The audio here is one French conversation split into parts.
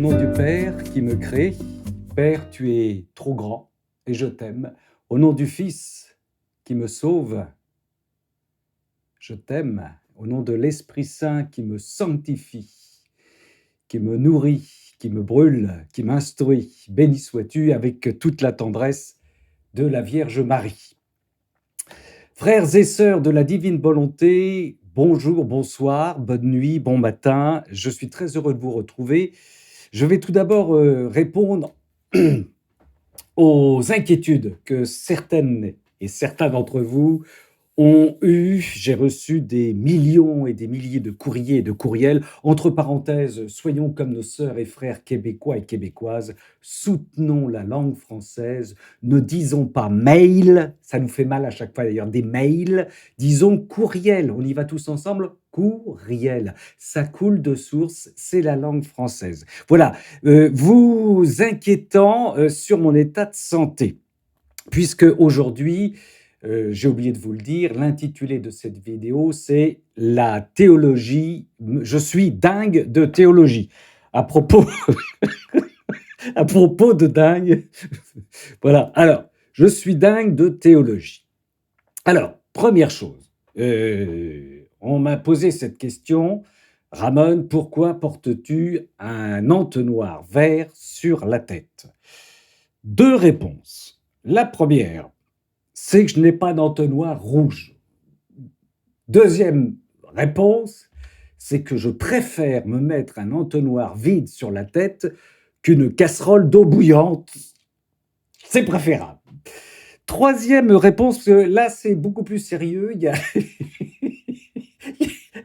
nom du Père qui me crée, Père, tu es trop grand et je t'aime. Au nom du Fils qui me sauve, je t'aime. Au nom de l'Esprit Saint qui me sanctifie, qui me nourrit, qui me brûle, qui m'instruit, béni sois-tu avec toute la tendresse de la Vierge Marie. Frères et sœurs de la divine volonté, bonjour, bonsoir, bonne nuit, bon matin. Je suis très heureux de vous retrouver. Je vais tout d'abord répondre aux inquiétudes que certaines et certains d'entre vous ont eu. J'ai reçu des millions et des milliers de courriers et de courriels. Entre parenthèses, soyons comme nos sœurs et frères québécois et québécoises, soutenons la langue française, ne disons pas mail, ça nous fait mal à chaque fois d'ailleurs, des mails, disons courriel, on y va tous ensemble, courriel, ça coule de source, c'est la langue française. Voilà, vous inquiétant sur mon état de santé, puisque aujourd'hui, j'ai oublié de vous le dire, l'intitulé de cette vidéo, c'est la théologie. Je suis dingue de théologie. À propos, à propos de dingue, voilà. Alors, je suis dingue de théologie. Alors, première chose, on m'a posé cette question. Ramon, pourquoi portes-tu un entonnoir vert sur la tête? Deux réponses. La première, c'est que je n'ai pas d'entonnoir rouge. Deuxième réponse, c'est que je préfère me mettre un entonnoir vide sur la tête qu'une casserole d'eau bouillante. C'est préférable. Troisième réponse, parce que là, c'est beaucoup plus sérieux.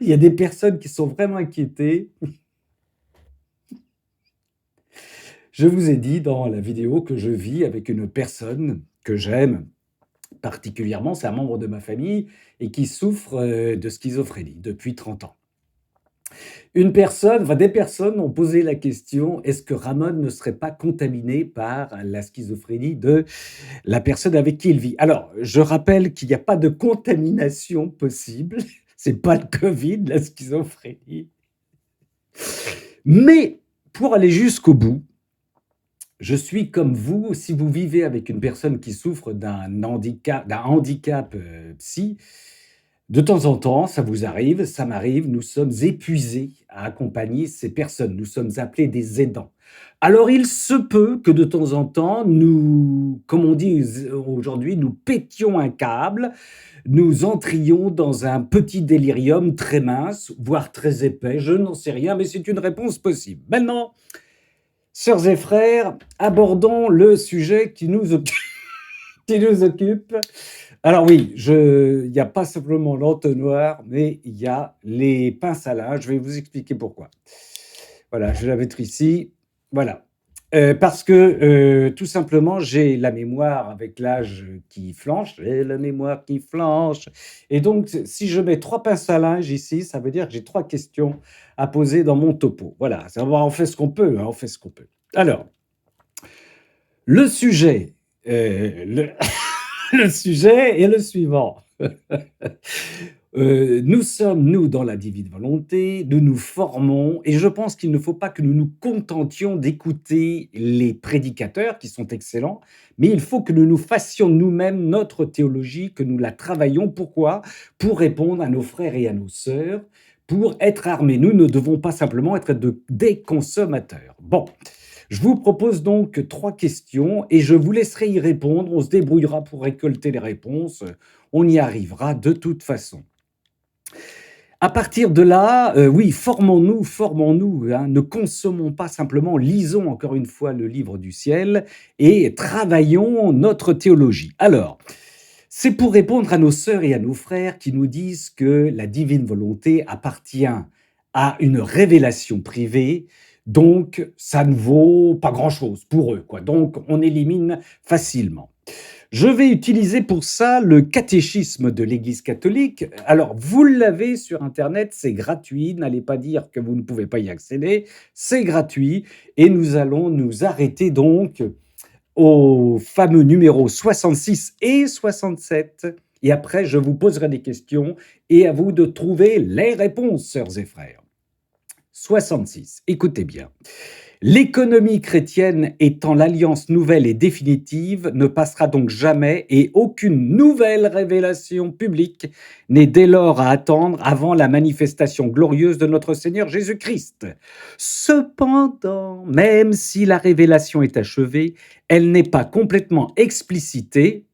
Il y a des personnes qui sont vraiment inquiétées. Je vous ai dit dans la vidéo que je vis avec une personne que j'aime particulièrement, c'est un membre de ma famille et qui souffre de schizophrénie depuis 30 ans. Des personnes ont posé la question, est-ce que Ramon ne serait pas contaminé par la schizophrénie de la personne avec qui il vit? Alors, je rappelle qu'il n'y a pas de contamination possible, c'est pas le Covid, la schizophrénie. Mais pour aller jusqu'au bout, je suis comme vous, si vous vivez avec une personne qui souffre d'un handicap psy, de temps en temps, ça vous arrive, ça m'arrive, nous sommes épuisés à accompagner ces personnes. Nous sommes appelés des aidants. Alors, il se peut que de temps en temps, nous, comme on dit aujourd'hui, nous pétions un câble, nous entrions dans un petit délirium très mince, voire très épais, je n'en sais rien, mais c'est une réponse possible. Maintenant, sœurs et frères, abordons le sujet qui nous occupe. Alors oui, il n'y a pas simplement l'entonnoir, mais il y a les pinces à linge. Je vais vous expliquer pourquoi. Voilà, je vais la mettre ici. Voilà. Parce que tout simplement, j'ai la mémoire avec l'âge qui flanche. J'ai la mémoire qui flanche. Et donc, si je mets 3 pinces à linge ici, ça veut dire que j'ai 3 questions à poser dans mon topo. Voilà, on fait ce qu'on peut. Hein, on fait ce qu'on peut. Alors, le sujet, le sujet est le suivant. Nous sommes, nous, dans la divine volonté, nous nous formons, et je pense qu'il ne faut pas que nous nous contentions d'écouter les prédicateurs, qui sont excellents, mais il faut que nous nous fassions nous-mêmes notre théologie, que nous la travaillions. Pourquoi? Pour répondre à nos frères et à nos sœurs, pour être armés. Nous ne devons pas simplement être des consommateurs. Bon. Je vous propose donc 3 questions et je vous laisserai y répondre. On se débrouillera pour récolter les réponses. On y arrivera de toute façon. À partir de là, oui, formons-nous, hein, ne consommons pas simplement, lisons encore une fois le livre du ciel et travaillons notre théologie. Alors, c'est pour répondre à nos sœurs et à nos frères qui nous disent que la divine volonté appartient à une révélation privée. Donc, ça ne vaut pas grand-chose pour eux, quoi. Donc, on élimine facilement. Je vais utiliser pour ça le catéchisme de l'Église catholique. Alors, vous l'avez sur Internet, c'est gratuit. N'allez pas dire que vous ne pouvez pas y accéder. C'est gratuit. Et nous allons nous arrêter donc au fameux numéro 66 et 67. Et après, je vous poserai des questions et à vous de trouver les réponses, sœurs et frères. 66. Écoutez bien. L'économie chrétienne étant l'alliance nouvelle et définitive ne passera donc jamais et aucune nouvelle révélation publique n'est dès lors à attendre avant la manifestation glorieuse de notre Seigneur Jésus-Christ. Cependant, même si la révélation est achevée, elle n'est pas complètement explicitée.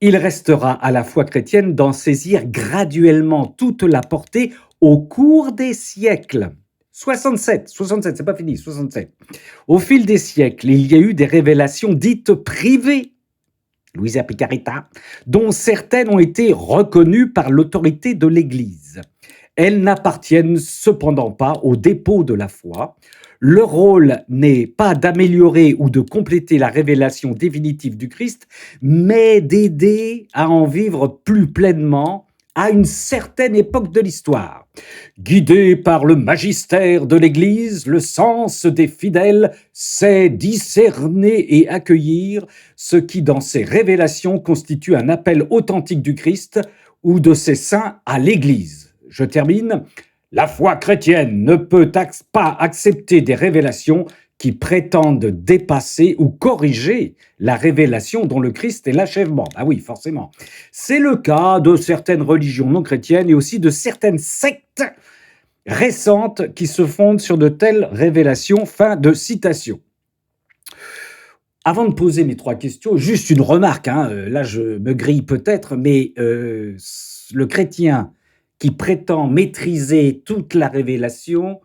Il restera à la foi chrétienne d'en saisir graduellement toute la portée au cours des siècles. 67, c'est pas fini, 67. Au fil des siècles, il y a eu des révélations dites privées, Luisa Picaretta, dont certaines ont été reconnues par l'autorité de l'Église. Elles n'appartiennent cependant pas au dépôt de la foi. Leur rôle n'est pas d'améliorer ou de compléter la révélation définitive du Christ, mais d'aider à en vivre plus pleinement à une certaine époque de l'histoire. Guidé par le magistère de l'Église, le sens des fidèles sait discerner et accueillir ce qui, dans ces révélations, constitue un appel authentique du Christ ou de ses saints à l'Église. Je termine. La foi chrétienne ne peut pas accepter des révélations qui prétendent dépasser ou corriger la révélation dont le Christ est l'achèvement. Ah oui, forcément. C'est le cas de certaines religions non chrétiennes et aussi de certaines sectes récentes qui se fondent sur de telles révélations. Fin de citation. Avant de poser mes 3 questions, juste une remarque, là je me grille peut-être, mais le chrétien qui prétend maîtriser toute la révélation,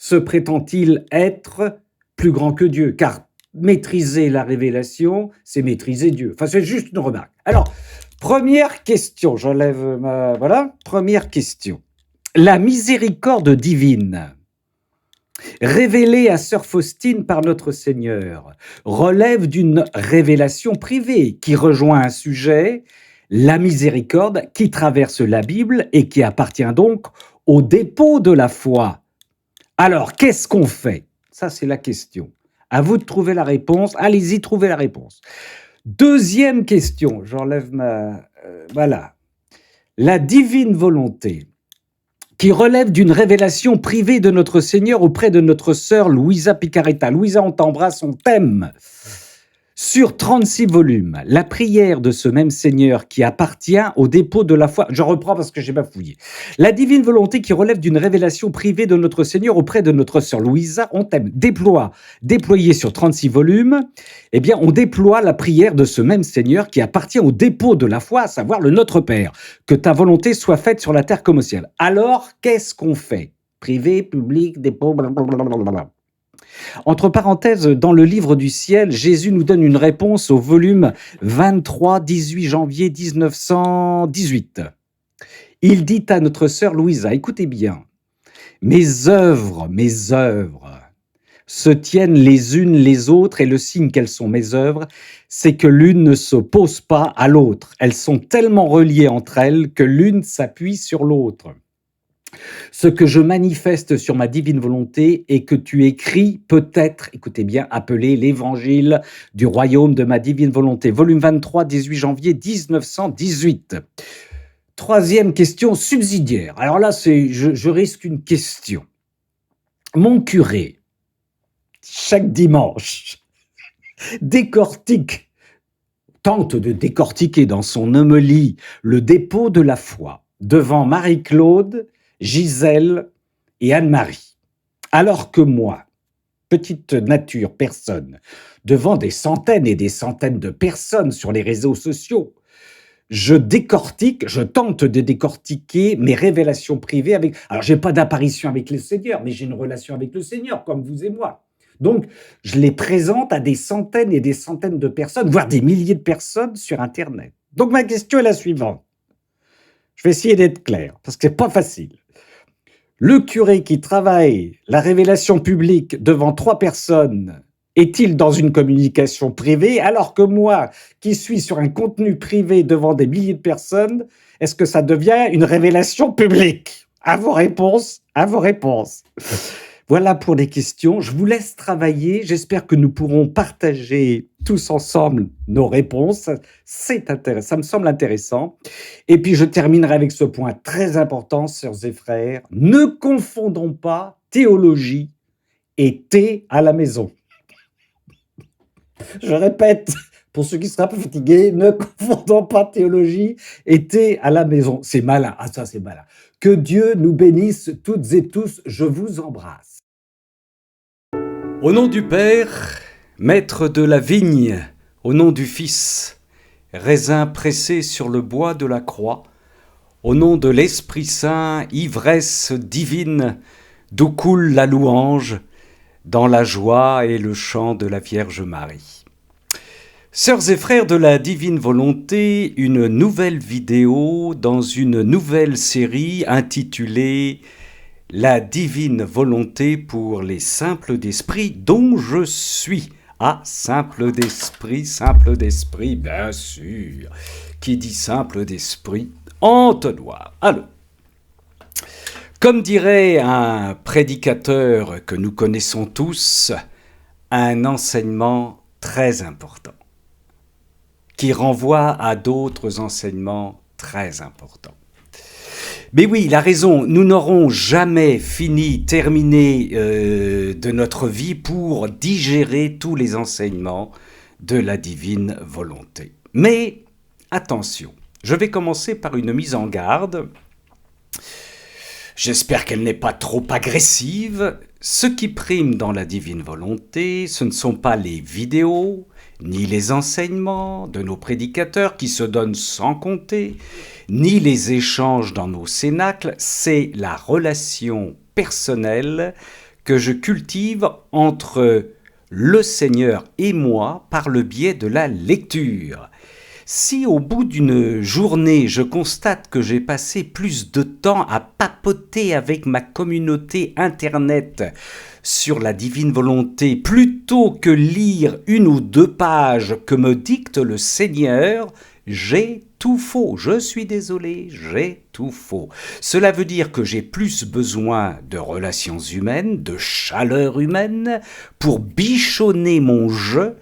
se prétend-il être plus grand que Dieu? Car maîtriser la révélation, c'est maîtriser Dieu. Enfin, c'est juste une remarque. Alors, première question, j'enlève ma... Voilà, première question. La miséricorde divine, révélée à sœur Faustine par notre Seigneur, relève d'une révélation privée qui rejoint un sujet, la miséricorde, qui traverse la Bible et qui appartient donc au dépôt de la foi. Alors, qu'est-ce qu'on fait? Ça, c'est la question. À vous de trouver la réponse. Allez-y, trouvez la réponse. Deuxième question, j'enlève ma... voilà. La divine volonté, qui relève d'une révélation privée de notre Seigneur auprès de notre sœur Luisa Picaretta. Luisa, on t'embrasse, on t'aime. Sur 36 volumes, la prière de ce même Seigneur qui appartient au dépôt de la foi. Je reprends parce que j'ai bafouillé. La divine volonté qui relève d'une révélation privée de notre Seigneur auprès de notre sœur Luisa, on t'aime. Déployé sur 36 volumes, eh bien, on déploie la prière de ce même Seigneur qui appartient au dépôt de la foi, à savoir le Notre Père. Que ta volonté soit faite sur la terre comme au ciel. Alors, qu'est-ce qu'on fait? Privé, public, dépôt, blablabla. Entre parenthèses, dans le livre du ciel, Jésus nous donne une réponse au volume 23, 18 janvier 1918. Il dit à notre sœur Louisa, écoutez bien, mes œuvres se tiennent les unes les autres et le signe qu'elles sont mes œuvres, c'est que l'une ne s'oppose pas à l'autre. Elles sont tellement reliées entre elles que l'une s'appuie sur l'autre. Ce que je manifeste sur ma divine volonté et que tu écris peut être, écoutez bien, appelé l'évangile du royaume de ma divine volonté. Volume 23, 18 janvier 1918. Troisième question subsidiaire. Alors là, je risque une question. Mon curé, chaque dimanche, tente de décortiquer dans son homélie le dépôt de la foi devant Marie-Claude, Gisèle et Anne-Marie. Alors que moi, petite nature, personne, devant des centaines et des centaines de personnes sur les réseaux sociaux, je tente de décortiquer mes révélations privées avec... Alors, j'ai pas d'apparition avec le Seigneur, mais j'ai une relation avec le Seigneur, comme vous et moi. Donc, je les présente à des centaines et des centaines de personnes, voire des milliers de personnes sur Internet. Donc, ma question est la suivante. Je vais essayer d'être clair, parce que c'est pas facile. Le curé qui travaille la révélation publique devant 3 personnes, est-il dans une communication privée, alors que moi, qui suis sur un contenu privé devant des milliers de personnes, est-ce que ça devient une révélation publique? À vos réponses, à vos réponses. Voilà pour les questions. Je vous laisse travailler. J'espère que nous pourrons partager tous ensemble nos réponses. C'est intéressant, ça me semble intéressant. Et puis je terminerai avec ce point très important, sœurs et frères. Ne confondons pas théologie et thé à la maison. Je répète, pour ceux qui seraient un peu fatigués, ne confondons pas théologie et thé à la maison. C'est malin. Ah, ça, c'est malin. Que Dieu nous bénisse toutes et tous. Je vous embrasse. Au nom du Père, maître de la vigne, au nom du Fils, raisin pressé sur le bois de la croix, au nom de l'Esprit Saint, ivresse divine, d'où coule la louange, dans la joie et le chant de la Vierge Marie. Sœurs et frères de la divine volonté, une nouvelle vidéo dans une nouvelle série intitulée « La divine volonté pour les simples d'esprit dont je suis ». Ah, simple d'esprit, bien sûr. Qui dit simple d'esprit, entonnoir. Alors, comme dirait un prédicateur que nous connaissons tous, un enseignement très important, qui renvoie à d'autres enseignements très importants. Mais oui, il a raison, nous n'aurons jamais terminé de notre vie pour digérer tous les enseignements de la divine volonté. Mais attention, je vais commencer par une mise en garde. J'espère qu'elle n'est pas trop agressive. Ce qui prime dans la divine volonté, ce ne sont pas les vidéos, ni les enseignements de nos prédicateurs qui se donnent sans compter, ni les échanges dans nos cénacles, c'est la relation personnelle que je cultive entre le Seigneur et moi par le biais de la lecture. Si au bout d'une journée, je constate que j'ai passé plus de temps à papoter avec ma communauté Internet sur la divine volonté plutôt que lire une ou deux pages que me dicte le Seigneur, j'ai tout faux. Je suis désolé, j'ai tout faux. Cela veut dire que j'ai plus besoin de relations humaines, de chaleur humaine pour bichonner mon jeu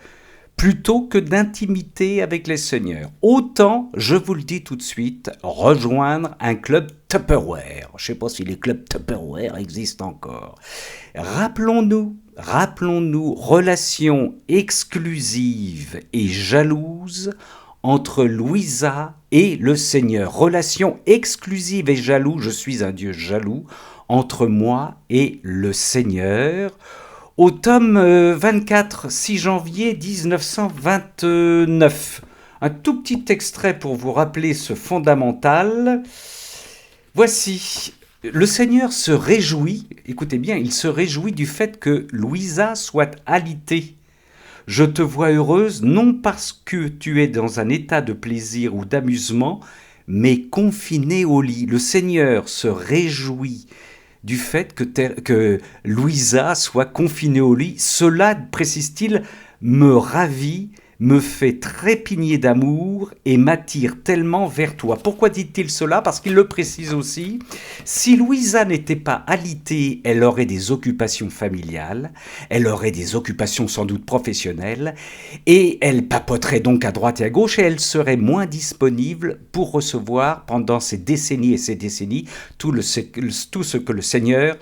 plutôt que d'intimité avec les seigneurs. Autant, je vous le dis tout de suite, rejoindre un club Tupperware. Je ne sais pas si les clubs Tupperware existent encore. Rappelons-nous, relation exclusive et jalouse entre Louisa et le Seigneur. Relation exclusive et jaloux, je suis un Dieu jaloux, entre moi et le Seigneur. Au tome 24, 6 janvier 1929. Un tout petit extrait pour vous rappeler ce fondamental. Voici, le Seigneur se réjouit, écoutez bien, il se réjouit du fait que Louisa soit alitée. Je te vois heureuse non parce que tu es dans un état de plaisir ou d'amusement, mais confinée au lit. Le Seigneur se réjouit du fait que Louisa soit confinée au lit. Cela, précise-t-il, me ravit, me fait trépigner d'amour et m'attire tellement vers toi. Pourquoi dit-il cela? Parce qu'il le précise aussi. Si Louisa n'était pas alitée, elle aurait des occupations familiales, elle aurait des occupations sans doute professionnelles, et elle papoterait donc à droite et à gauche, et elle serait moins disponible pour recevoir pendant ces décennies et ces décennies tout ce que le Seigneur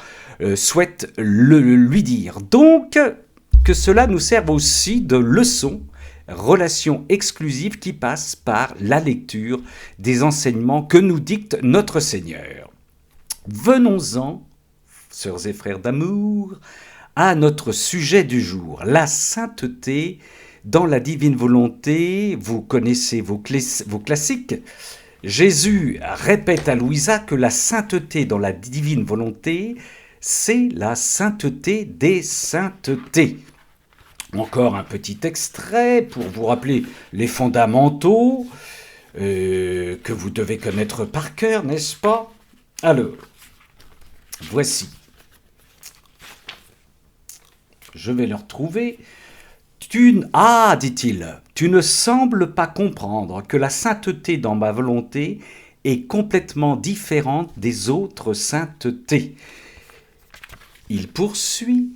souhaite lui dire. Donc, que cela nous serve aussi de leçon, relation exclusive qui passe par la lecture des enseignements que nous dicte notre Seigneur. Venons-en, sœurs et frères d'amour, à notre sujet du jour, la sainteté dans la divine volonté. Vous connaissez vos classiques. Jésus répète à Louisa que la sainteté dans la divine volonté, c'est la sainteté des saintetés. Encore un petit extrait pour vous rappeler les fondamentaux que vous devez connaître par cœur, n'est-ce pas? Alors, voici. Je vais le retrouver. Ah, dit-il, tu ne sembles pas comprendre que la sainteté dans ma volonté est complètement différente des autres saintetés. Il poursuit.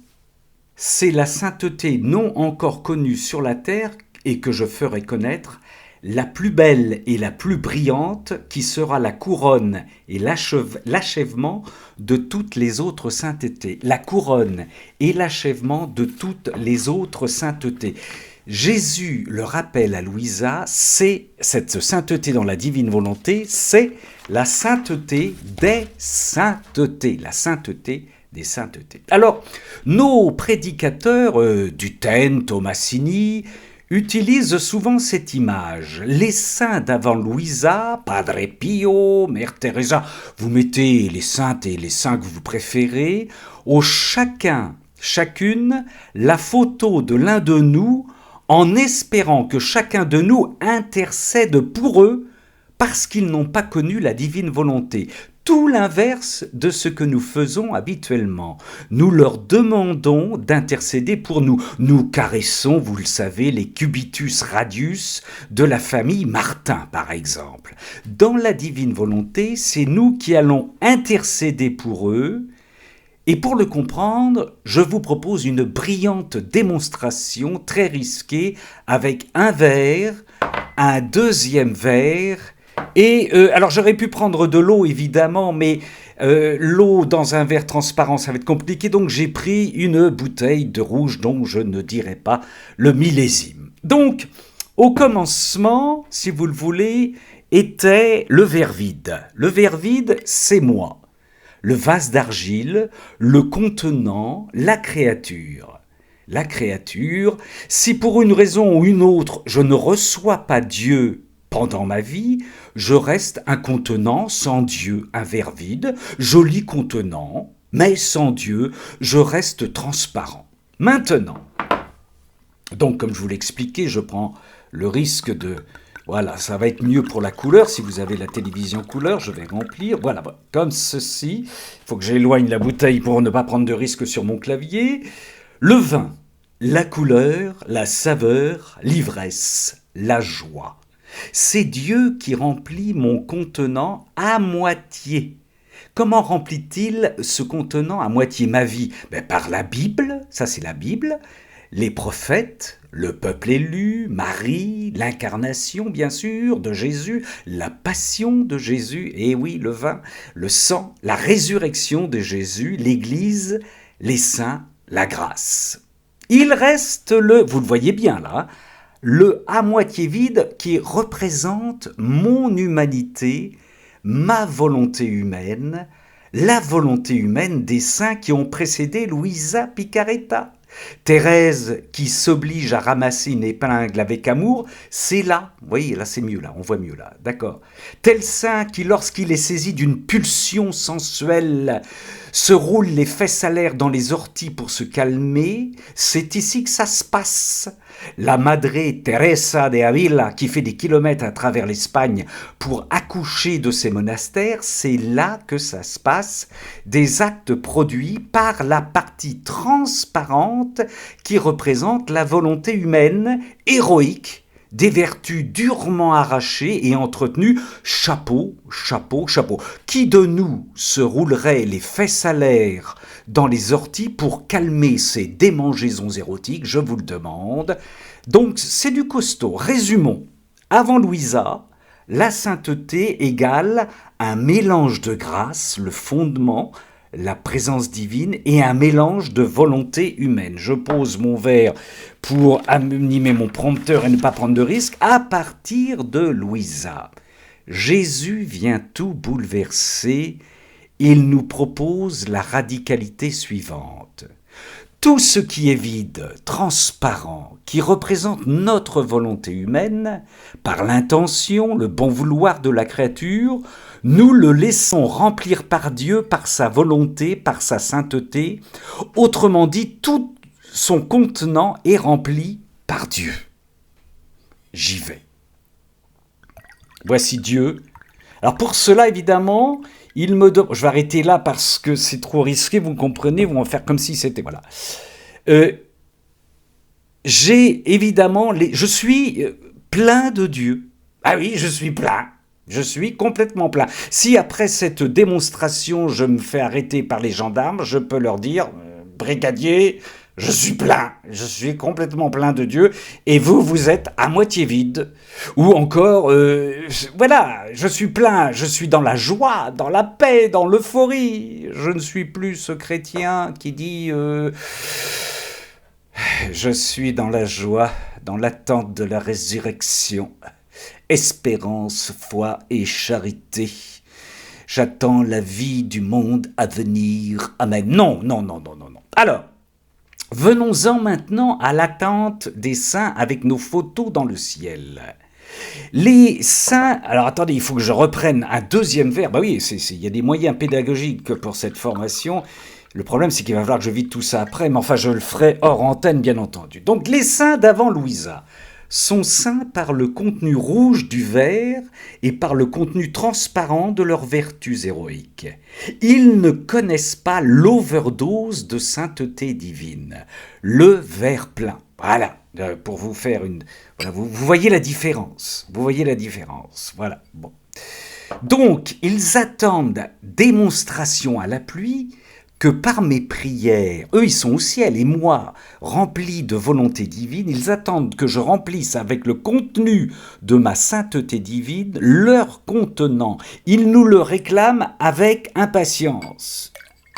C'est la sainteté non encore connue sur la terre et que je ferai connaître, la plus belle et la plus brillante, qui sera la couronne et l'achèvement de toutes les autres saintetés. La couronne et l'achèvement de toutes les autres saintetés. Jésus le rappelle à Louisa, c'est cette sainteté dans la divine volonté, c'est la sainteté des saintetés, la sainteté des saintetés. Alors, nos prédicateurs, Duthène, Tommasini, utilisent souvent cette image. Les saints d'avant Louisa, Padre Pio, Mère Teresa, vous mettez les saintes et les saints que vous préférez, au chacune, la photo de l'un de nous, en espérant que chacun de nous intercède pour eux parce qu'ils n'ont pas connu la divine volonté. Tout l'inverse de ce que nous faisons habituellement. Nous leur demandons d'intercéder pour nous. Nous caressons, vous le savez, les cubitus radius de la famille Martin, par exemple. Dans la divine volonté, c'est nous qui allons intercéder pour eux. Et pour le comprendre, je vous propose une brillante démonstration très risquée avec un verre, un deuxième verre, et alors j'aurais pu prendre de l'eau évidemment, mais l'eau dans un verre transparent ça va être compliqué, donc j'ai pris une bouteille de rouge dont je ne dirai pas le millésime. Donc au commencement, si vous le voulez, était le verre vide. Le verre vide, c'est moi. Le vase d'argile, le contenant, la créature. La créature, si pour une raison ou une autre je ne reçois pas Dieu pendant ma vie, je reste un contenant sans Dieu, un verre vide, joli contenant, mais sans Dieu, je reste transparent. Maintenant, donc comme je vous l'expliquais, je prends le risque de... Voilà, ça va être mieux pour la couleur. Si vous avez la télévision couleur, je vais remplir. Voilà, comme ceci. Il faut que j'éloigne la bouteille pour ne pas prendre de risque sur mon clavier. Le vin, la couleur, la saveur, l'ivresse, la joie. C'est Dieu qui remplit mon contenant à moitié. Comment remplit-il ce contenant à moitié ma vie? Par la Bible, ça c'est la Bible, les prophètes, le peuple élu, Marie, l'incarnation bien sûr de Jésus, la passion de Jésus, et oui le vin, le sang, la résurrection de Jésus, l'Église, les saints, la grâce. Il reste vous le voyez bien là, le à moitié vide qui représente mon humanité, ma volonté humaine, la volonté humaine des saints qui ont précédé Luisa Picaretta. Thérèse qui s'oblige à ramasser une épingle avec amour, c'est là, vous voyez, là c'est mieux, là, on voit mieux là, d'accord. Tel saint qui, lorsqu'il est saisi d'une pulsion sensuelle, se roule les fesses à l'air dans les orties pour se calmer, c'est ici que ça se passe. La Madre Teresa de Ávila, qui fait des kilomètres à travers l'Espagne pour accoucher de ses monastères, c'est là que ça se passe, des actes produits par la partie transparente qui représente la volonté humaine, héroïque, des vertus durement arrachées et entretenues, chapeau, chapeau, chapeau. Qui de nous se roulerait les fesses à l'air dans les orties pour calmer ces démangeaisons érotiques, je vous le demande. Donc c'est du costaud. Résumons. Avant Louisa, la sainteté égale un mélange de grâce, le fondement, la présence divine et un mélange de volonté humaine. Je pose mon verre pour animer mon prompteur et ne pas prendre de risques à partir de Louisa. Jésus vient tout bouleverser. Il nous propose la radicalité suivante. Tout ce qui est vide, transparent, qui représente notre volonté humaine, par l'intention, le bon vouloir de la créature, nous le laissons remplir par Dieu, par sa volonté, par sa sainteté. Autrement dit, tout son contenant est rempli par Dieu. J'y vais. Voici Dieu. Alors pour cela, évidemment, je vais arrêter là parce que c'est trop risqué, vous comprenez, on va faire comme si c'était... Voilà. J'ai évidemment... Je suis plein de Dieu. Ah oui, je suis plein. Je suis complètement plein. Si après cette démonstration, je me fais arrêter par les gendarmes, je peux leur dire, brigadier, je suis plein, je suis complètement plein de Dieu, et vous, vous êtes à moitié vide. Ou encore, voilà, je suis plein, je suis dans la joie, dans la paix, dans l'euphorie. Je ne suis plus ce chrétien qui dit, je suis dans la joie, dans l'attente de la résurrection. Espérance, foi et charité. J'attends la vie du monde à venir. Amen. Non, non, non, non, non, non. Alors, venons-en maintenant à l'attente des saints avec nos photos dans le ciel. Les saints... Alors attendez, il faut que je reprenne un deuxième vers. Bah oui, il y a des moyens pédagogiques pour cette formation. Le problème, c'est qu'il va falloir que je vide tout ça après, mais enfin, je le ferai hors antenne, bien entendu. Donc, les saints d'avant Louisa sont saints par le contenu rouge du verre et par le contenu transparent de leurs vertus héroïques. Ils ne connaissent pas l'overdose de sainteté divine, le verre plein. Voilà, pour vous faire une... Voilà, vous voyez la différence, vous voyez la différence, voilà. Bon. Donc, ils attendent démonstration à la pluie, que par mes prières, eux ils sont au ciel et moi, rempli de volonté divine, ils attendent que je remplisse avec le contenu de ma sainteté divine leur contenant. Ils nous le réclament avec impatience.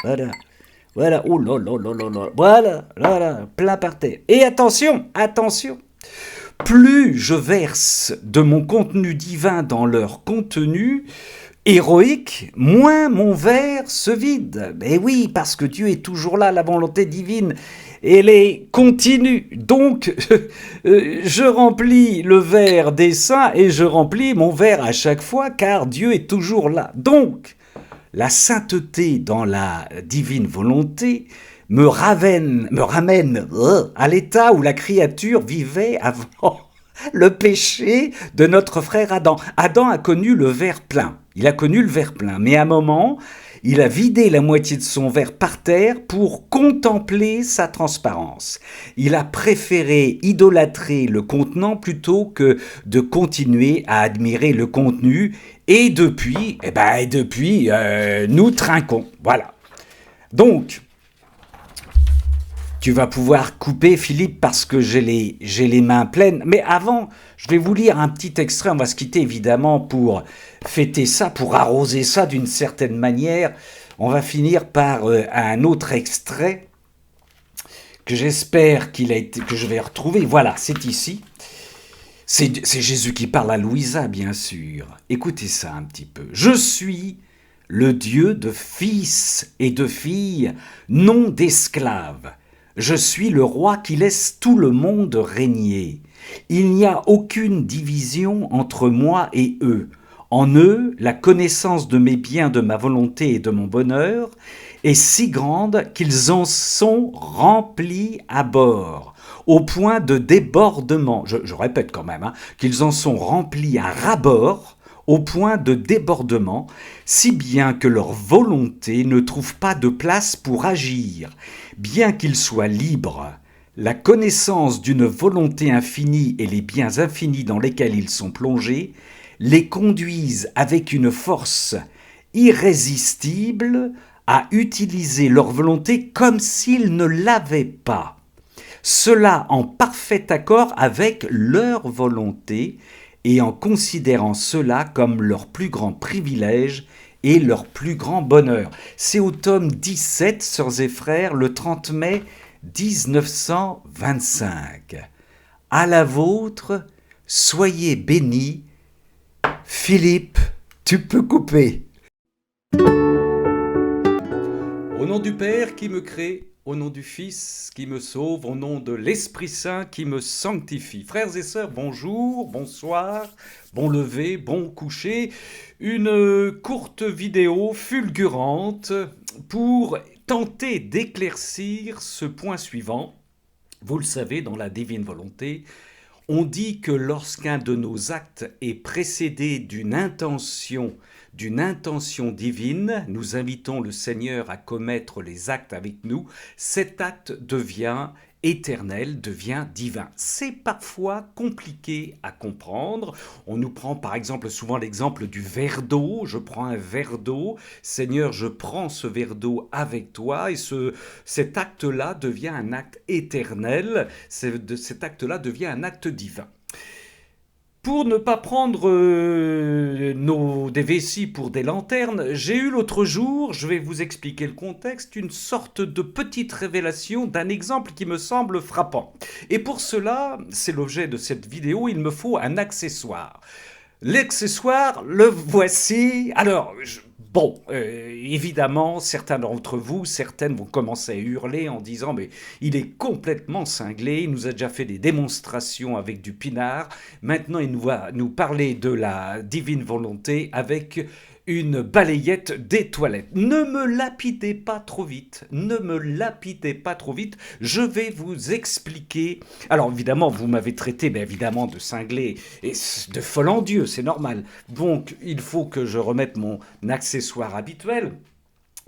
Voilà, voilà, oh là là là là là, voilà, là là, plein par terre. Et attention, attention, plus je verse de mon contenu divin dans leur contenu, héroïque, moins mon verre se vide. Mais oui, parce que Dieu est toujours là, la volonté divine, elle est continue. Donc, je remplis le verre des saints et je remplis mon verre à chaque fois, car Dieu est toujours là. Donc, la sainteté dans la divine volonté me ramène à l'état où la créature vivait avant le péché de notre frère Adam. Adam a connu le verre plein. Il a connu le verre plein. Mais à un moment, il a vidé la moitié de son verre par terre pour contempler sa transparence. Il a préféré idolâtrer le contenant plutôt que de continuer à admirer le contenu. Et depuis, nous trinquons. Voilà. Donc, tu vas pouvoir couper, Philippe, parce que j'ai les mains pleines. Mais avant, je vais vous lire un petit extrait. On va se quitter, évidemment, pour fêter ça, pour arroser ça d'une certaine manière. On va finir par un autre extrait que j'espère que je vais retrouver. Voilà, c'est ici. C'est Jésus qui parle à Louisa, bien sûr. Écoutez ça un petit peu. « Je suis le Dieu de fils et de filles, non d'esclaves. Je suis le roi qui laisse tout le monde régner. Il n'y a aucune division entre moi et eux. En eux, la connaissance de mes biens, de ma volonté et de mon bonheur est si grande qu'ils en sont remplis à bord, au point de débordement. Je répète quand même, qu'ils en sont remplis à ras-bord, au point de débordement, si bien que leur volonté ne trouve pas de place pour agir. Bien qu'ils soient libres, la connaissance d'une volonté infinie et les biens infinis dans lesquels ils sont plongés les conduisent avec une force irrésistible à utiliser leur volonté comme s'ils ne l'avaient pas. Cela en parfait accord avec leur volonté et en considérant cela comme leur plus grand privilège et leur plus grand bonheur. C'est au tome 17, Sœurs et Frères, le 30 mai 1925. À la vôtre, soyez bénis. Philippe, tu peux couper. Au nom du Père qui me crée, au nom du Fils qui me sauve, au nom de l'Esprit Saint qui me sanctifie. Frères et sœurs, bonjour, bonsoir, bon lever, bon coucher. Une courte vidéo fulgurante pour tenter d'éclaircir ce point suivant. Vous le savez, dans la divine volonté, on dit que lorsqu'un de nos actes est précédé d'une intention d'une intention divine, nous invitons le Seigneur à commettre les actes avec nous, cet acte devient éternel, devient divin. C'est parfois compliqué à comprendre. On nous prend par exemple souvent l'exemple du verre d'eau. Je prends un verre d'eau, Seigneur, je prends ce verre d'eau avec toi, et cet acte-là devient un acte éternel, cet acte-là devient un acte divin. Pour ne pas prendre des vessies pour des lanternes, j'ai eu l'autre jour, je vais vous expliquer le contexte, une sorte de petite révélation d'un exemple qui me semble frappant. Et pour cela, c'est l'objet de cette vidéo, il me faut un accessoire. L'accessoire, le voici. Alors, évidemment, certains d'entre vous, certaines vont commencer à hurler en disant « mais il est complètement cinglé, il nous a déjà fait des démonstrations avec du pinard, maintenant il va nous parler de la divine volonté avec une balayette des toilettes. » Ne me lapidez pas trop vite, ne me lapidez pas trop vite, je vais vous expliquer. Alors évidemment, vous m'avez traité évidemment de cinglé et de folle en Dieu, c'est normal. Donc il faut que je remette mon accessoire habituel.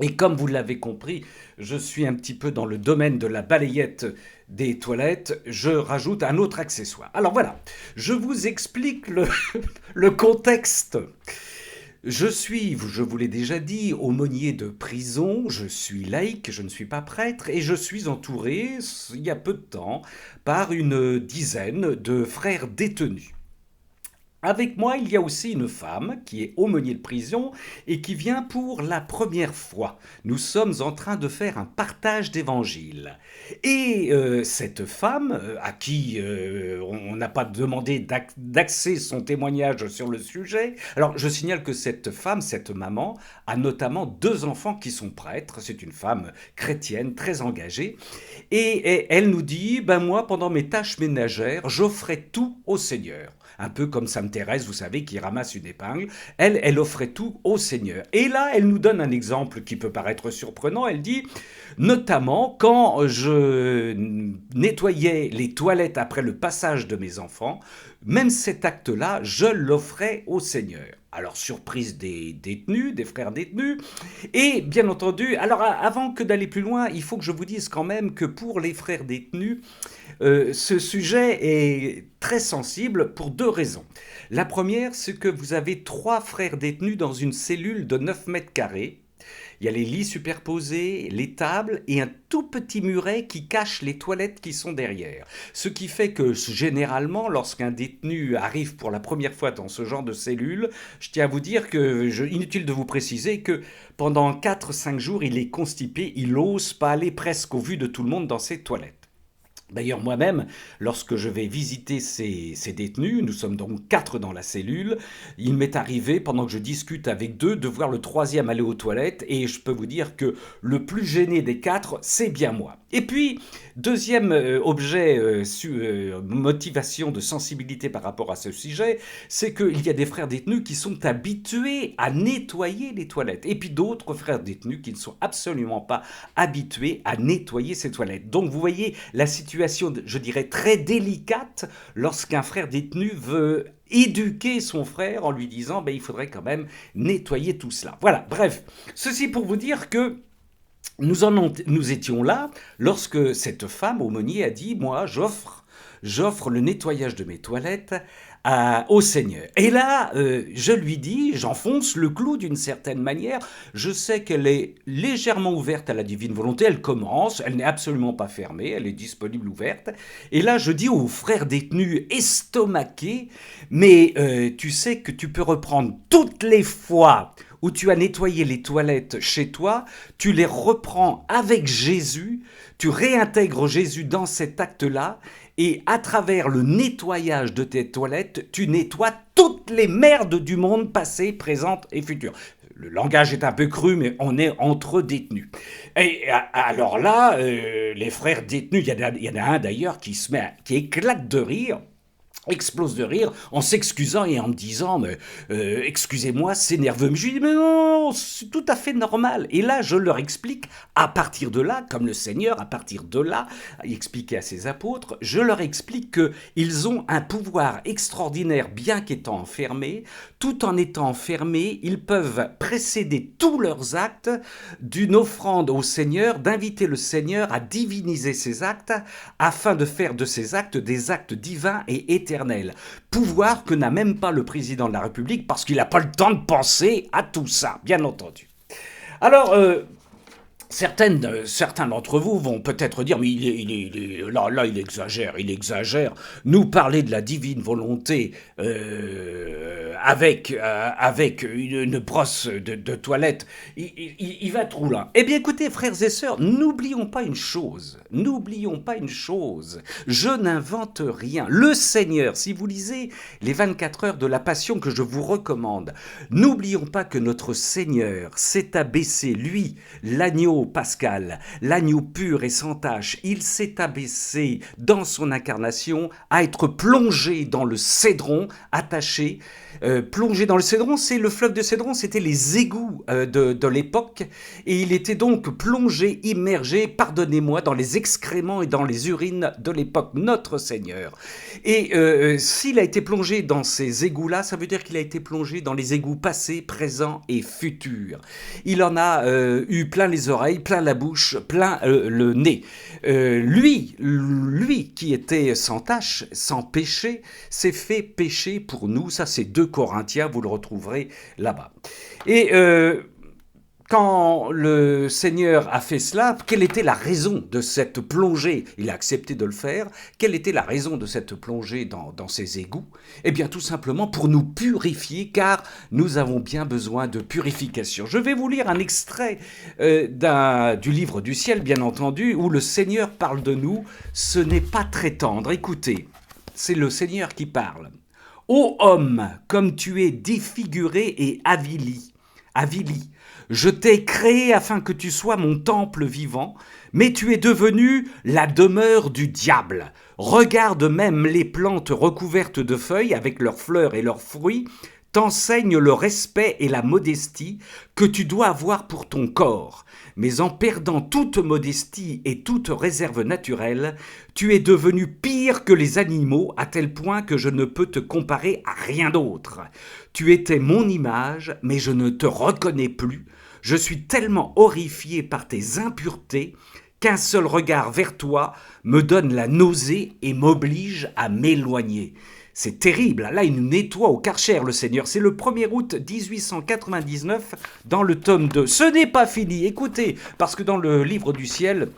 Et comme vous l'avez compris, je suis un petit peu dans le domaine de la balayette des toilettes, je rajoute un autre accessoire. Alors voilà, je vous explique le contexte. Je suis, je vous l'ai déjà dit, aumônier de prison, je suis laïc, je ne suis pas prêtre, et je suis entouré, il y a peu de temps, par une dizaine de frères détenus. Avec moi, il y a aussi une femme qui est aumônier de prison et qui vient pour la première fois. Nous sommes en train de faire un partage d'évangile. Et cette femme, à qui on n'a pas demandé d'axer son témoignage sur le sujet, alors je signale que cette femme, cette maman, a notamment 2 enfants qui sont prêtres. C'est une femme chrétienne, très engagée. Et elle nous dit, moi, pendant mes tâches ménagères, j'offrais tout au Seigneur. Un peu comme Sainte Thérèse, vous savez, qui ramasse une épingle. Elle offrait tout au Seigneur. Et là, elle nous donne un exemple qui peut paraître surprenant. Elle dit, notamment, quand je nettoyais les toilettes après le passage de mes enfants, même cet acte-là, je l'offrais au Seigneur. Alors, surprise des détenus, des frères détenus. Et bien entendu, alors avant que d'aller plus loin, il faut que je vous dise quand même que pour les frères détenus, ce sujet est très sensible pour 2 raisons. La première, c'est que vous avez 3 frères détenus dans une cellule de 9 mètres carrés. Il y a les lits superposés, les tables et un tout petit muret qui cache les toilettes qui sont derrière. Ce qui fait que généralement, lorsqu'un détenu arrive pour la première fois dans ce genre de cellule, je tiens à vous dire que, inutile de vous préciser que pendant 4-5 jours, il est constipé, il n'ose pas aller presque au vu de tout le monde dans ses toilettes. D'ailleurs, moi-même, lorsque je vais visiter ces détenus, nous sommes donc 4 dans la cellule, il m'est arrivé, pendant que je discute avec 2, de voir le 3e aller aux toilettes, et je peux vous dire que le plus gêné des 4, c'est bien moi. Et puis, deuxième objet, motivation de sensibilité par rapport à ce sujet, c'est qu'il y a des frères détenus qui sont habitués à nettoyer les toilettes, et puis d'autres frères détenus qui ne sont absolument pas habitués à nettoyer ces toilettes. Donc vous voyez la situation, je dirais, très délicate lorsqu'un frère détenu veut éduquer son frère en lui disant il faudrait quand même nettoyer tout cela. Voilà, bref, ceci pour vous dire que nous étions là lorsque cette femme aumônier a dit « moi j'offre le nettoyage de mes toilettes au Seigneur ». Et là, je lui dis, j'enfonce le clou d'une certaine manière, je sais qu'elle est légèrement ouverte à la divine volonté, elle commence, elle n'est absolument pas fermée, elle est disponible, ouverte. Et là, je dis aux frères détenus estomaqués, mais tu sais que tu peux reprendre toutes les fois où tu as nettoyé les toilettes chez toi, tu les reprends avec Jésus, tu réintègres Jésus dans cet acte-là, et à travers le nettoyage de tes toilettes, tu nettoies toutes les merdes du monde passé, présente et futur. Le langage est un peu cru, mais on est entre détenus. Et alors là, les frères détenus, il y en a un d'ailleurs qui éclate de rire. explose de rire en s'excusant et en me disant mais excusez-moi, c'est nerveux. Mais je lui dis mais non, c'est tout à fait normal. Et là, je leur explique à partir de là, comme le Seigneur, à partir de là, expliquait à ses apôtres, je leur explique que ils ont un pouvoir extraordinaire, bien qu'étant enfermés. Tout en étant enfermés, ils peuvent précéder tous leurs actes d'une offrande au Seigneur, d'inviter le Seigneur à diviniser ses actes, afin de faire de ces actes des actes divins et éternels. Pouvoir que n'a même pas le président de la République parce qu'il n'a pas le temps de penser à tout ça, bien entendu. Alors, certains d'entre vous vont peut-être dire, mais là, il exagère. Nous parler de la divine volonté avec une brosse de toilette, il va trop loin. Eh bien, écoutez, frères et sœurs, n'oublions pas une chose. Je n'invente rien. Le Seigneur, si vous lisez les 24 heures de la Passion que je vous recommande, n'oublions pas que notre Seigneur s'est abaissé, lui, l'agneau pascal, l'agneau pur et sans tache, il s'est abaissé dans son incarnation à être plongé dans le Cédron, attaché. Plongé dans le Cédron, c'est le fleuve de Cédron, c'était les égouts de l'époque, et il était donc plongé, immergé, pardonnez-moi, dans les excréments et dans les urines de l'époque, notre Seigneur. Et s'il a été plongé dans ces égouts-là, ça veut dire qu'il a été plongé dans les égouts passés, présents et futurs. Il en a eu plein les oreilles, plein la bouche, plein le nez. Lui qui était sans tache, sans péché, s'est fait péché pour nous. Ça, c'est 2 Corinthiens, vous le retrouverez là-bas. Et quand le Seigneur a fait cela, quelle était la raison de cette plongée? Il a accepté de le faire. Quelle était la raison de cette plongée dans ces égouts? Eh bien, tout simplement pour nous purifier, car nous avons bien besoin de purification. Je vais vous lire un extrait du livre du ciel, bien entendu, où le Seigneur parle de nous. Ce n'est pas très tendre. Écoutez, c'est le Seigneur qui parle. « Ô homme, comme tu es défiguré et avili, je t'ai créé afin que tu sois mon temple vivant, mais tu es devenu la demeure du diable. Regarde même les plantes recouvertes de feuilles avec leurs fleurs et leurs fruits, t'enseignent le respect et la modestie que tu dois avoir pour ton corps. Mais en perdant toute modestie et toute réserve naturelle, tu es devenu pire que les animaux à tel point que je ne peux te comparer à rien d'autre. Tu étais mon image, mais je ne te reconnais plus. Je suis tellement horrifié par tes impuretés qu'un seul regard vers toi me donne la nausée et m'oblige à m'éloigner. » C'est terrible, là il nous nettoie au Karcher le Seigneur, c'est le 1er août 1899 dans le tome 2. Ce n'est pas fini, écoutez, parce que dans le livre du ciel,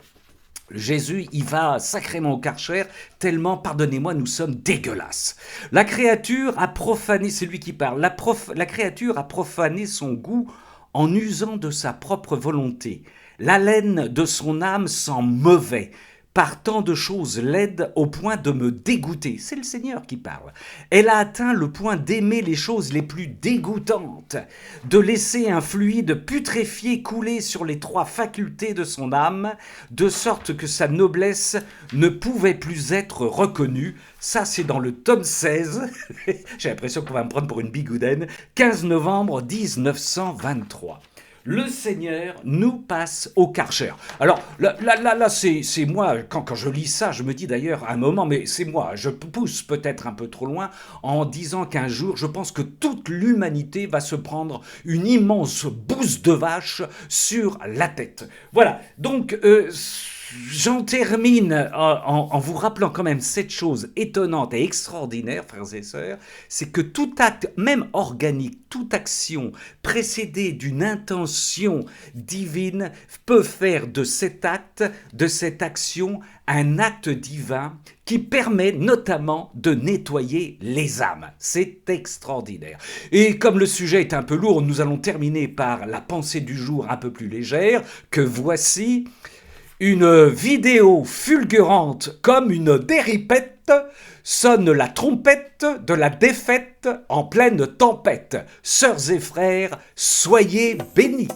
Jésus, il va sacrément au Karcher, tellement, pardonnez-moi, nous sommes dégueulasses. La créature a profané, c'est lui qui parle, la créature a profané son goût en usant de sa propre volonté. L'haleine de son âme sent mauvais, par tant de choses laides au point de me dégoûter. C'est le Seigneur qui parle. Elle a atteint le point d'aimer les choses les plus dégoûtantes, de laisser un fluide putréfié couler sur les 3 facultés de son âme, de sorte que sa noblesse ne pouvait plus être reconnue. Ça, c'est dans le tome 16. J'ai l'impression qu'on va me prendre pour une bigoudaine. 15 novembre 1923. Le Seigneur nous passe au Karcher. Alors là, c'est moi, quand je lis ça, je me dis d'ailleurs à un moment, mais c'est moi, je pousse peut-être un peu trop loin en disant qu'un jour, je pense que toute l'humanité va se prendre une immense bouse de vache sur la tête. Voilà, donc j'en termine en vous rappelant quand même cette chose étonnante et extraordinaire, frères et sœurs, c'est que tout acte, même organique, toute action précédée d'une intention divine peut faire de cet acte, de cette action, un acte divin qui permet notamment de nettoyer les âmes. C'est extraordinaire. Et comme le sujet est un peu lourd, nous allons terminer par la pensée du jour un peu plus légère, que voici. Une vidéo fulgurante comme une déripette sonne la trompette de la défaite en pleine tempête. Sœurs et frères, soyez bénis.